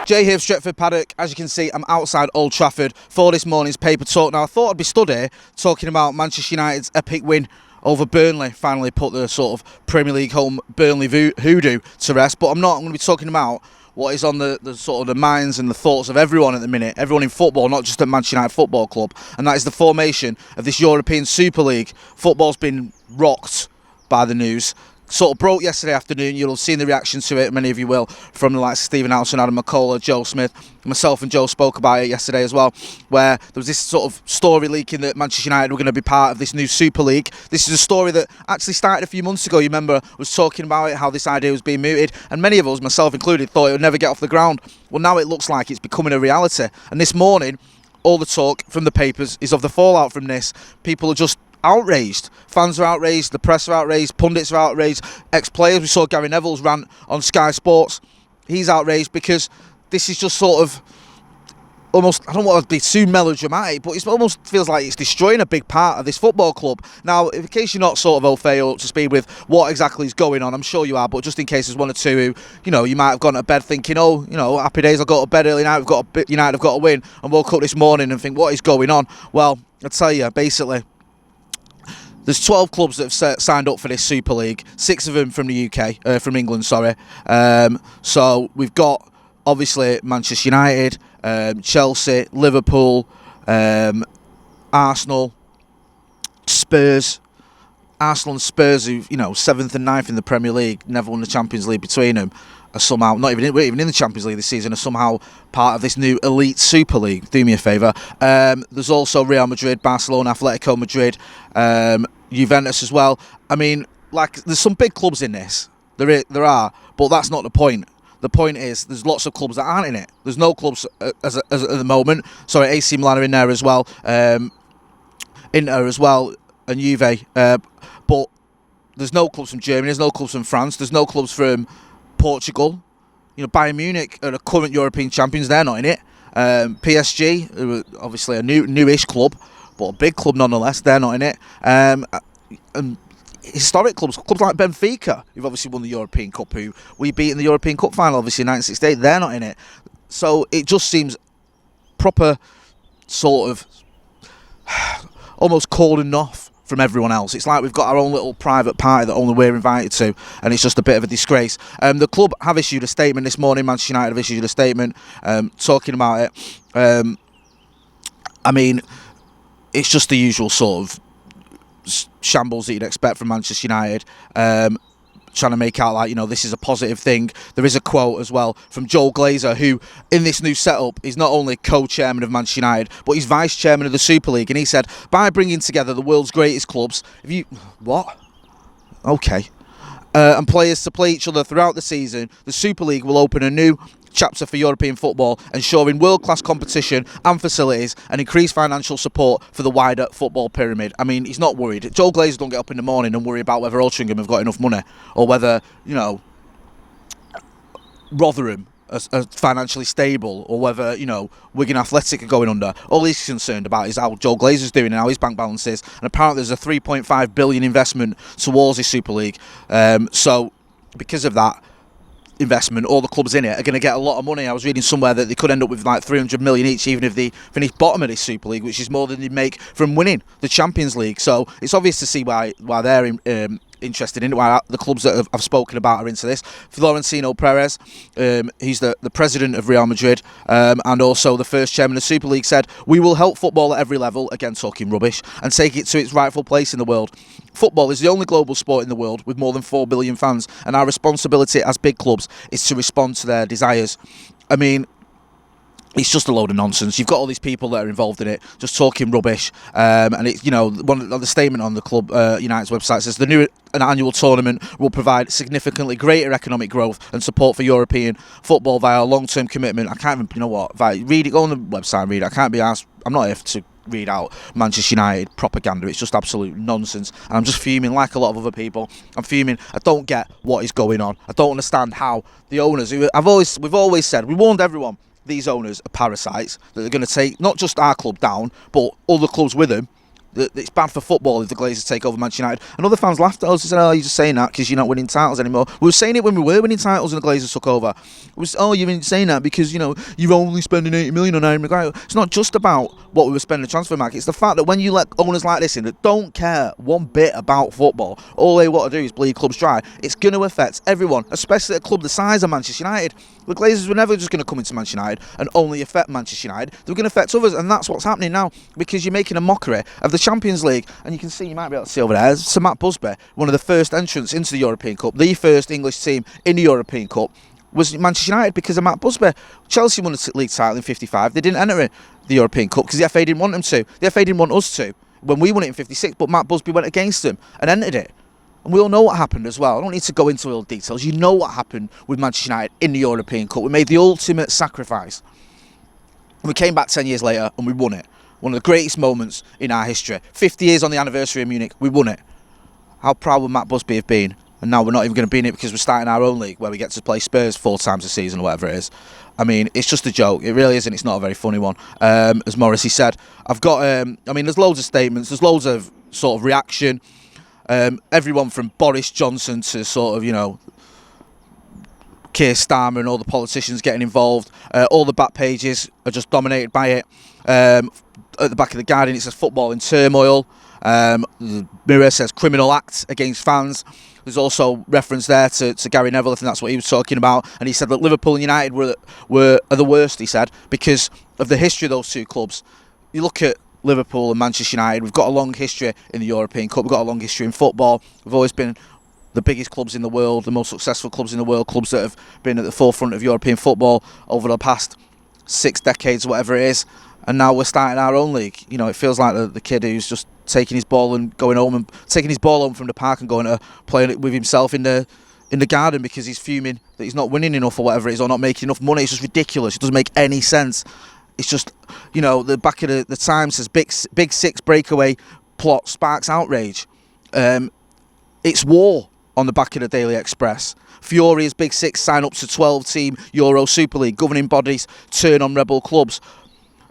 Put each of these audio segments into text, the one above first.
Jay here, Stretford, Paddock. As you can see, I'm outside Old Trafford for this morning's paper talk. Now, I thought I'd be stood here talking about Manchester United's epic win over Burnley. Finally put the sort of Premier League home Burnley hoodoo to rest. But I'm not. I'm going to be talking about what is on the sort of the minds and the thoughts of everyone at the minute. Everyone in football, not just at Manchester United Football Club. And that is the formation of this European Super League. Football's been rocked by the news. Sort of broke yesterday afternoon. You'll have seen the reaction to it, many of you will, from the likes of Stephen Alson, Adam McCullough, Joe Smith. Myself and Joe spoke about it yesterday as well, where there was this sort of story leaking that Manchester United were going to be part of this new Super League. This is a story that actually started a few months ago. You remember, was talking about it, how this idea was being mooted, and many of us, myself included, thought it would never get off the ground. Well, now it looks like it's becoming a reality. And this morning, all the talk from the papers is of the fallout from this. People are just outraged. Fans are outraged, the press are outraged, pundits are outraged, ex-players. We saw Gary Neville's rant on Sky Sports. He's outraged because this is just sort of almost, I don't want to be too melodramatic, but it almost feels like it's destroying a big part of this football club. Now, in case you're not sort of au fait or up to speed with what exactly is going on, I'm sure you are, but just in case there's one or two who, you know, you might have gone to bed thinking, oh, you know, happy days, I'll go to bed early night, United have got to win, and woke up this morning and think, what is going on? Well, I'll tell you, basically, there's 12 clubs that have signed up for this Super League, 6 of them from the UK, from England, sorry. So we've got, obviously, Manchester United, Chelsea, Liverpool, Arsenal, Spurs. Arsenal and Spurs, who, you know, 7th and 9th in the Premier League, never won the Champions League between them, are somehow, we're even in the Champions League this season, are somehow part of this new elite Super League. Do me a favour. There's also Real Madrid, Barcelona, Atletico Madrid, Juventus as well. I mean, like, there's some big clubs in this. There are, but that's not the point. The point is, there's lots of clubs that aren't in it. There's no clubs as at the moment. Sorry, AC Milan are in there as well. Inter as well, and Juve. But there's no clubs from Germany. There's no clubs from France. There's no clubs from Portugal. You know, Bayern Munich are the current European champions. They're not in it. PSG, who are obviously a newish club, but a big club nonetheless. They're not in it. And historic clubs like Benfica, who've obviously won the European Cup, who we beat in the European Cup final, obviously in 1968. They're not in it. So it just seems proper, sort of almost cordoned off from everyone else. It's like we've got our own little private party that only we're invited to, and it's just a bit of a disgrace. The club have issued a statement this morning. Manchester United have issued a statement talking about it. I mean, it's just the usual sort of shambles that you'd expect from Manchester United, trying to make out like, you know, this is a positive thing. There is a quote as well from Joel Glazer, who in this new setup is not only co-chairman of Manchester United, but he's vice chairman of the Super League, and he said, by bringing together the world's greatest clubs, and players to play each other throughout the season, the Super League will open a new chapter for European football, ensuring world-class competition and facilities and increased financial support for the wider football pyramid. I mean, he's not worried. Joel Glazer don't get up in the morning and worry about whether Altrincham have got enough money, or whether, you know, Rotherham are financially stable, or whether, you know, Wigan Athletic are going under. All he's concerned about is how Joel Glazer's doing and how his bank balance is. And apparently there's a £3.5 billion investment towards this Super League. So because of that investment, all the clubs in it are going to get a lot of money. I was reading somewhere that they could end up with like 300 million each, even if they finish bottom of this Super League, which is more than they'd make from winning the Champions League. So it's obvious to see why they're interested in it, why the clubs that I've spoken about are into this. Florentino Perez, he's the president of Real Madrid, and also the first chairman of the Super League, said, we will help football at every level, again talking rubbish, and take it to its rightful place in the world. Football is the only global sport in the world with more than 4 billion fans, and our responsibility as big clubs is to respond to their desires. I mean, it's just a load of nonsense. You've got all these people that are involved in it just talking rubbish, and it's, you know, the statement on the club United's website says an annual tournament will provide significantly greater economic growth and support for European football via a long-term commitment. I can't even, you know what, read it, go on the website and read it. I can't be asked, I'm not here to read out Manchester United propaganda. It's just absolute nonsense, and I'm just fuming like a lot of other people. I'm fuming. I don't get what is going on. I don't understand how the owners, who we've always said, we warned everyone, these owners are parasites, that they're going to take not just our club down, but other clubs with them. that it's bad for football if the Glazers take over Manchester United. And other fans laughed at us and said, oh, you're just saying that because you're not winning titles anymore. We were saying it when we were winning titles and the Glazers took over. It was, oh, you're saying that because, you know, you're only spending 80 million on Harry Maguire. It's not just about what we were spending the transfer market. It's the fact that when you let owners like this in that don't care one bit about football, all they want to do is bleed clubs dry, it's going to affect everyone, especially a club the size of Manchester United. The Glazers were never just going to come into Manchester United and only affect Manchester United. They were going to affect others, and that's what's happening now because you're making a mockery of the Champions League. And you can see, you might be able to see over there, Sir Matt Busby, one of the first entrants into the European Cup, the first English team in the European Cup, was Manchester United because of Matt Busby. Chelsea won the league title in '55. They didn't enter the European Cup because the FA didn't want them to. The FA didn't want us to when we won it in '56, but Matt Busby went against them and entered it. And we all know what happened as well. I don't need to go into all the details. You know what happened with Manchester United in the European Cup. We made the ultimate sacrifice. We came back 10 years later and we won it. One of the greatest moments in our history. 50 years on the anniversary of Munich, we won it. How proud would Matt Busby have been? And now we're not even going to be in it because we're starting our own league where we get to play Spurs 4 times a season or whatever it is. I mean, it's just a joke. It really isn't. It's not a very funny one. As Morrissey said, I've got, I mean, there's loads of statements. There's loads of sort of reaction. Everyone from Boris Johnson to sort of, you know, Keir Starmer and all the politicians getting involved. All the back pages are just dominated by it. At the back of the Guardian it says football in turmoil. The Mirror says criminal act against fans. There's also reference there to Gary Neville. I think that's what he was talking about. And he said that Liverpool and United are the worst, he said, because of the history of those two clubs. You look at Liverpool and Manchester United, we've got a long history in the European Cup, we've got a long history in football, we've always been the biggest clubs in the world, the most successful clubs in the world, clubs that have been at the forefront of European football over the past 6 decades, whatever it is, and now we're starting our own league. You know, it feels like the kid who's just taking his ball and going home and taking his ball home from the park and going to playing it with himself in the garden because he's fuming that he's not winning enough or whatever it is, or not making enough money. It's just ridiculous. It doesn't make any sense. It's just, you know, the back of the Times says Big Six breakaway plot sparks outrage. It's war on the back of the Daily Express. Furious Big Six sign up to 12-team Euro Super League. Governing bodies turn on rebel clubs.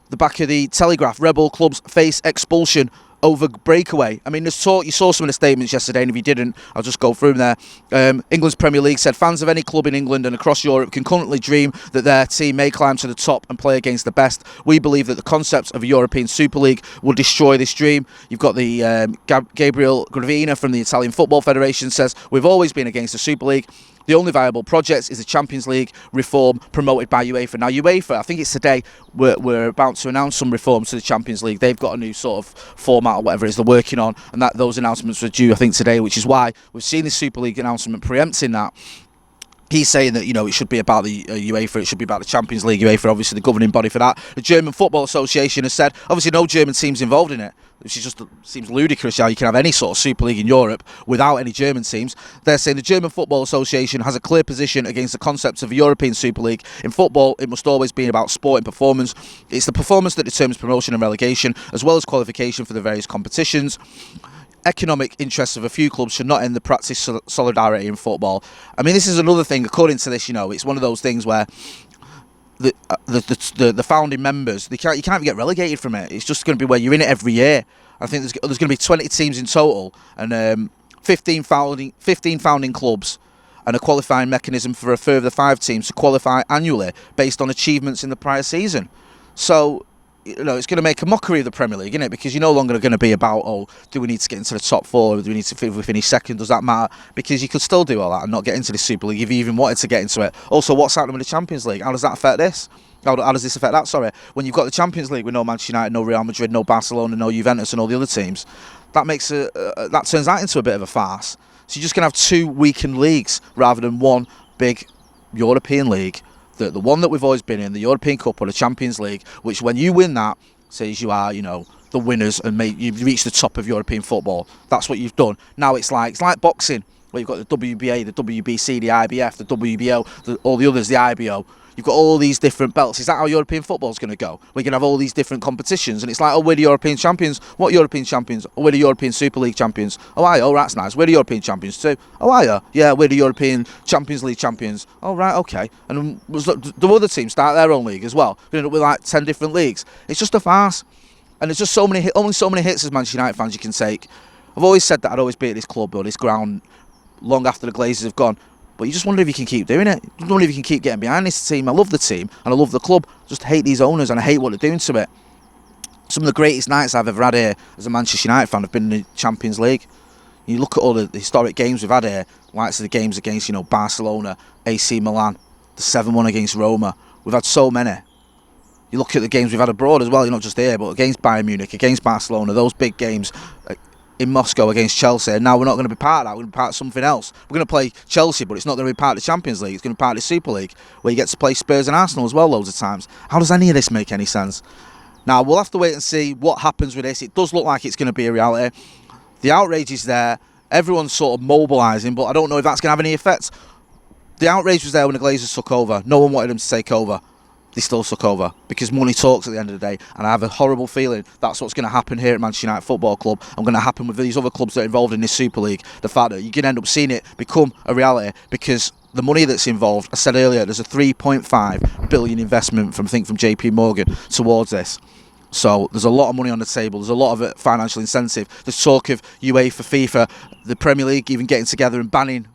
The back of the Telegraph, rebel clubs face expulsion over breakaway. I mean, there's talk. You saw some of the statements yesterday, and if you didn't, I'll just go through them there. England's Premier League said fans of any club in England and across Europe can currently dream that their team may climb to the top and play against the best. We believe that the concept of a European Super League will destroy this dream. You've got the Gabriel Gravina from the Italian Football Federation says we've always been against the Super League. The only viable project is the Champions League reform promoted by UEFA. Now, UEFA, I think it's today, we're about to announce some reforms to the Champions League. They've got a new sort of format or whatever it is they're working on, and that those announcements were due, I think, today, which is why we've seen the Super League announcement preempting that. He's saying that, you know, it should be about the UEFA, it should be about the Champions League. UEFA, obviously, the governing body for that. The German Football Association has said, obviously, no German teams involved in it, which just seems ludicrous how you can have any sort of Super League in Europe without any German teams. They're saying the German Football Association has a clear position against the concept of a European Super League. In football, it must always be about sport and performance. It's the performance that determines promotion and relegation, as well as qualification for the various competitions. Economic interests of a few clubs should not end the practice of solidarity in football. I mean, this is another thing. According to this, you know, it's one of those things where the founding members, you can't even get relegated from it. It's just going to be where you're in it every year. I think there's going to be 20 teams in total, and 15 founding clubs, and a qualifying mechanism for a further 5 teams to qualify annually based on achievements in the prior season. So, you know, it's going to make a mockery of the Premier League, isn't it? Because you're no longer going to be about, oh, do we need to get into the top 4? Do we need to finish second? Does that matter? Because you could still do all that and not get into the Super League if you even wanted to get into it. Also, what's happening with the Champions League? How does that affect this? How does this affect that? Sorry. When you've got the Champions League with no Manchester United, no Real Madrid, no Barcelona, no Juventus and all the other teams, that turns that into a bit of a farce. So you're just going to have 2 weakened leagues rather than one big European league. The one that we've always been in, the European Cup or the Champions League, which when you win that, says you are, you know, the winners and you've reached the top of European football. That's what you've done. Now it's like boxing, where you've got the WBA, the WBC, the IBF, the WBO, all the others, the IBO. You've got all these different belts. Is that how European football's going to go? We're going to have all these different competitions, and it's like, oh, we're the European champions. What European champions? Oh, we're the European Super League champions. Oh, are you? Oh, that's nice. We're the European champions too. Oh, are you? Yeah, we're the European Champions League champions. Oh, right, okay. And the other teams start their own league as well. We're going to end up with like 10 different leagues. It's just a farce. And there's just only so many hits as Manchester United fans you can take. I've always said that I'd always be at this club or this ground long after the Glazers have gone. But you just wonder if you can keep doing it. You just wonder if you can keep getting behind this team. I love the team and I love the club. I just hate these owners and I hate what they're doing to it. Some of the greatest nights I've ever had here as a Manchester United fan have been in the Champions League. You look at all the historic games we've had here, like the games against, Barcelona, AC Milan, the 7-1 against Roma. We've had so many. You look at the games we've had abroad as well, not just here, but against Bayern Munich, against Barcelona, those big games in Moscow against Chelsea. And now we're not going to be part of that, we're going to be part of something else. We're going to play Chelsea, but it's not going to be part of the Champions League, it's going to be part of the Super League, where you get to play Spurs and Arsenal as well loads of times. How does any of this make any sense? Now, we'll have to wait and see what happens with this. It does look like it's going to be a reality. The outrage is there. Everyone's sort of mobilising, but I don't know if that's going to have any effect. The outrage was there when the Glazers took over. No one wanted them to take over. They still took over because money talks at the end of the day, and I have a horrible feeling that's what's going to happen here at Manchester United Football Club and going to happen with these other clubs that are involved in this Super League. The fact that you can end up seeing it become a reality because the money that's involved, I said earlier, there's a 3.5 billion investment from JP Morgan towards this. So there's a lot of money on the table, there's a lot of financial incentive. There's talk of UEFA, FIFA, the Premier League even getting together and banning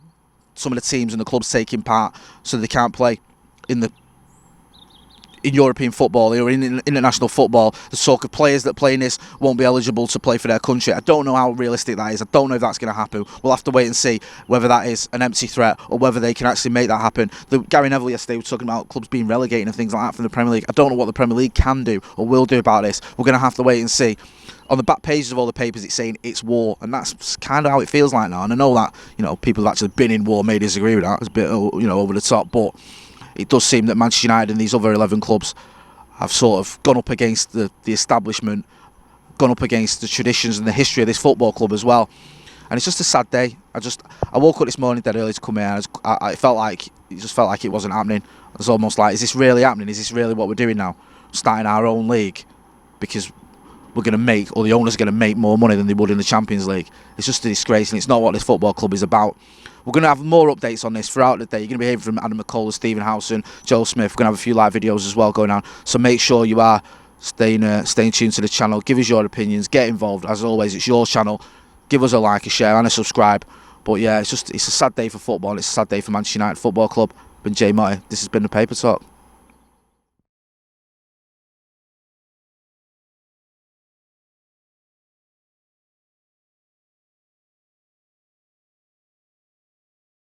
some of the teams and the clubs taking part so they can't play in European football or in international football. The talk of players that play in this won't be eligible to play for their country. I don't know how realistic that is. I don't know if that's going to happen. We'll have to wait and see whether that is an empty threat or whether they can actually make that happen. Gary Neville yesterday was talking about clubs being relegated and things like that from the Premier League. I don't know what the Premier League can do or will do about this. We're going to have to wait and see. On the back pages of all the papers, it's saying it's war, and that's kind of how it feels like now. And I know that people have actually been in war may disagree with that. It's a bit over the top, but it does seem that Manchester United and these other 11 clubs have sort of gone up against the establishment, gone up against the traditions and the history of this football club as well. And it's just a sad day. I woke up this morning dead early to come here, and it just felt like it wasn't happening. It was almost like, is this really happening? Is this really what we're doing now? Starting our own league because we're going to make, or the owners are going to make more money than they would in the Champions League. It's just a disgrace, and it's not what this football club is about. We're going to have more updates on this throughout the day. You're going to be hearing from Adam McCall, Stephen Howson, Joel Smith. We're going to have a few live videos as well going on. So make sure you are staying tuned to the channel. Give us your opinions. Get involved. As always, it's your channel. Give us a like, a share, and a subscribe. But yeah, it's a sad day for football. It's a sad day for Manchester United Football Club. I've been Jay Motty. This has been the Paper Talk.